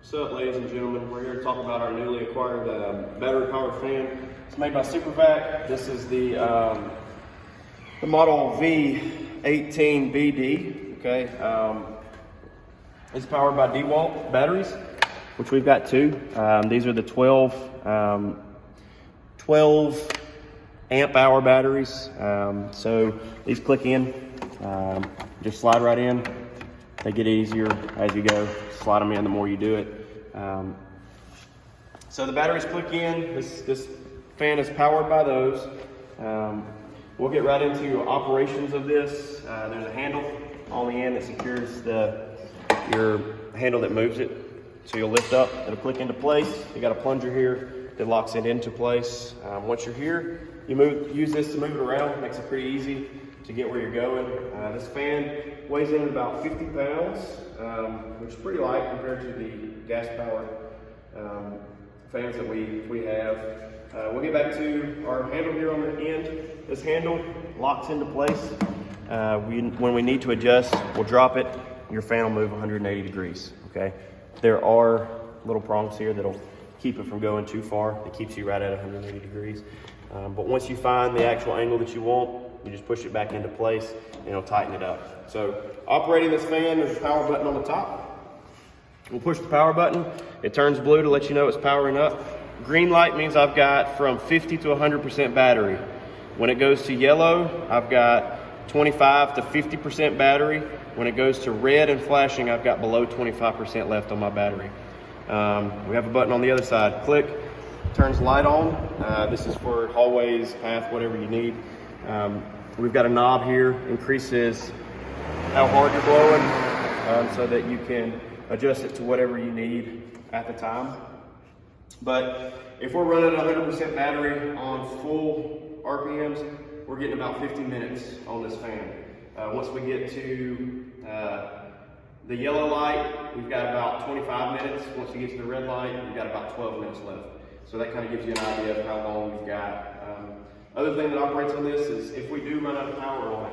What's up, ladies and gentlemen? We're here to talk about our newly acquired battery-powered fan. It's made by Super Vac. This is the model V18BD. Okay, it's powered by dewalt batteries, which we've got two. These are the 12 amp hour batteries. So these click in, just slide right in. They get easier as you go. Slide them in the more you do it. So the batteries click in. This fan is powered by those. We'll get right into operations of this. There's a handle on the end that secures your handle that moves it. So you'll lift up, it'll click into place. You got a plunger here that locks it into place. Once you're here, you use this to move it around. It makes it pretty easy to get where you're going. This fan weighs in at about 50 pounds, which is pretty light compared to the gas-powered fans that we have. We'll get back to our handle here on the end. This handle locks into place. When we need to adjust, we'll drop it. Your fan will move 180 degrees, okay? There are little prongs here that'll keep it from going too far. It keeps you right at 180 degrees. But once you find the actual angle that you want, you just push it back into place and it'll tighten it up. So operating this fan, there's a power button on the top. We'll push the power button. It turns blue to let you know it's powering up. Green light means I've got from 50 to 100% battery. When it goes to yellow, I've got 25 to 50% battery. When it goes to red and flashing, I've got below 25% left on my battery. We have a button on the other side. Click, turns light on. This is for hallways, path, whatever you need. We've got a knob here, increases how hard you're blowing so that you can adjust it to whatever you need at the time. But if we're running 100% battery on full RPMs, we're getting about 50 minutes on this fan. Once we get to the yellow light, we've got about 25 minutes. Once you get to the red light, we've got about 12 minutes left. So that kind of gives you an idea of how long we've got. Other thing that operates on this is if we do run out of power on it,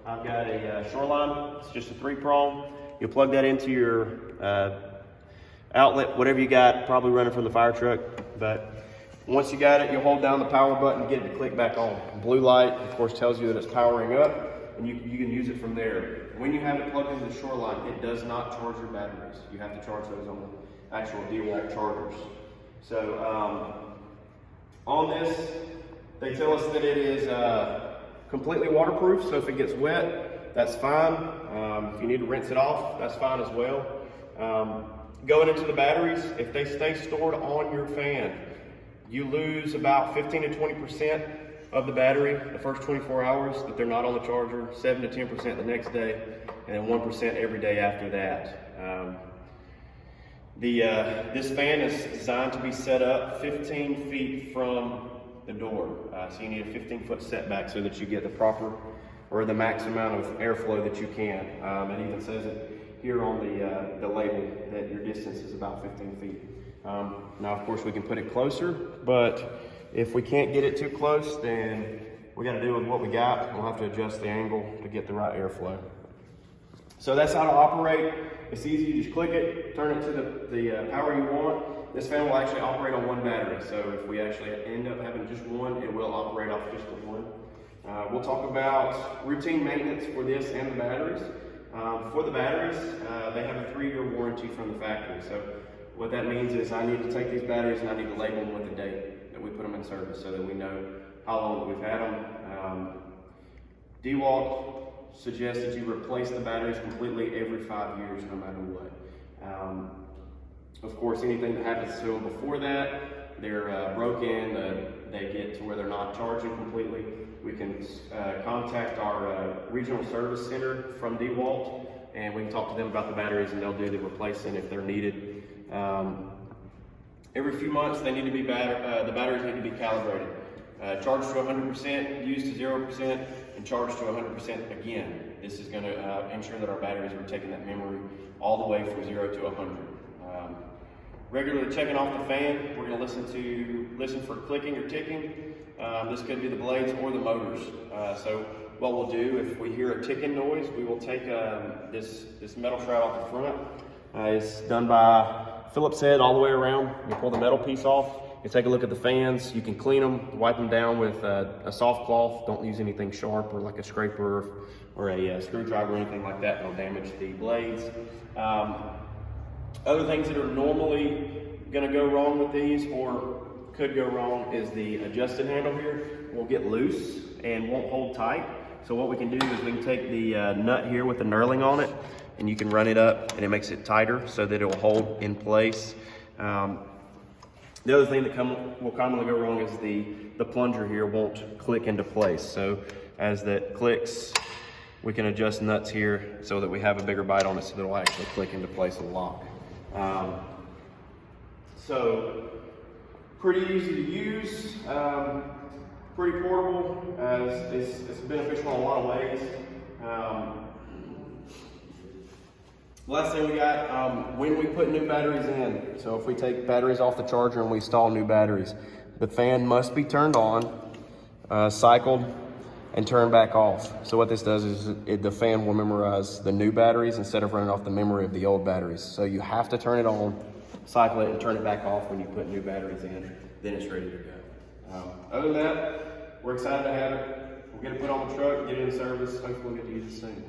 I've got a shoreline. It's just a 3-prong. You'll plug that into your outlet, whatever you got, probably running from the fire truck. But once you got it, you'll hold down the power button to get it to click back on. Blue light, of course, tells you that it's powering up, and you can use it from there. When you have it plugged into the shoreline, it does not charge your batteries. You have to charge those on the actual dewalt chargers. So on this, they tell us that it is completely waterproof, so if it gets wet, that's fine. If you need to rinse it off, that's fine as well. Going into the batteries, if they stay stored on your fan, you lose about 15 to 20% of the battery the first 24 hours that they're not on the charger, 7 to 10% the next day, and then 1% every day after that. This fan is designed to be set up 15 feet from the door. So you need a 15-foot setback so that you get the proper or the max amount of airflow that you can. It even says it here on the label that your distance is about 15 feet. Now, of course, we can put it closer, but if we can't get it too close, then we got to do with what we got. We'll have to adjust the angle to get the right airflow. So that's how to operate. It's easy. You just click it, turn it to the power you want. This fan will actually operate on one battery. So if we actually end up having just one, it will operate off just the one. We'll talk about routine maintenance for this and the batteries. For the batteries, they have a 3-year warranty from the factory. So what that means is I need to take these batteries and I need to label them with the date that we put them in service so that we know how long we've had them. dewalt suggests that you replace the batteries completely every 5 years, no matter what. Of course, anything that happens to them before that, they're broken, they get to where they're not charging completely. We can contact our regional service center from dewalt, and we can talk to them about the batteries, and they'll do the replacing if they're needed. Every few months, they need to be the batteries need to be calibrated. Charged to 100%, used to 0%, and charged to 100% again. This is going to ensure that our batteries are taking that memory all the way from 0 to 100. Regularly checking off the fan, we're going to listen for clicking or ticking. This could be the blades or the motors. So what we'll do, if we hear a ticking noise, we will take this metal shroud off the front. It's done by Phillips head all the way around. You pull the metal piece off. You take a look at the fans. You can clean them, wipe them down with a soft cloth. Don't use anything sharp or like a scraper or a screwdriver or anything like that. It'll damage the blades. Other things that are normally going to go wrong with these or could go wrong is the adjusted handle here will get loose and won't hold tight. So what we can do is we can take the nut here with the knurling on it, and you can run it up and it makes it tighter so that it will hold in place. The other thing that will commonly go wrong is the plunger here won't click into place. So as that clicks, we can adjust nuts here so that we have a bigger bite on it so that it'll actually click into place and lock. So pretty easy to use, pretty portable, it's beneficial in a lot of ways. Last thing we got, when we put new batteries in, so if we take batteries off the charger and we install new batteries, the fan must be turned on, cycled, and turned back off. So what this does is the fan will memorize the new batteries instead of running off the memory of the old batteries. So you have to turn it on, cycle it, and turn it back off when you put new batteries in, then it's ready to go. Other than that, we're excited to have it. We'll get it put on the truck, get it in service, hopefully we'll get to use it soon.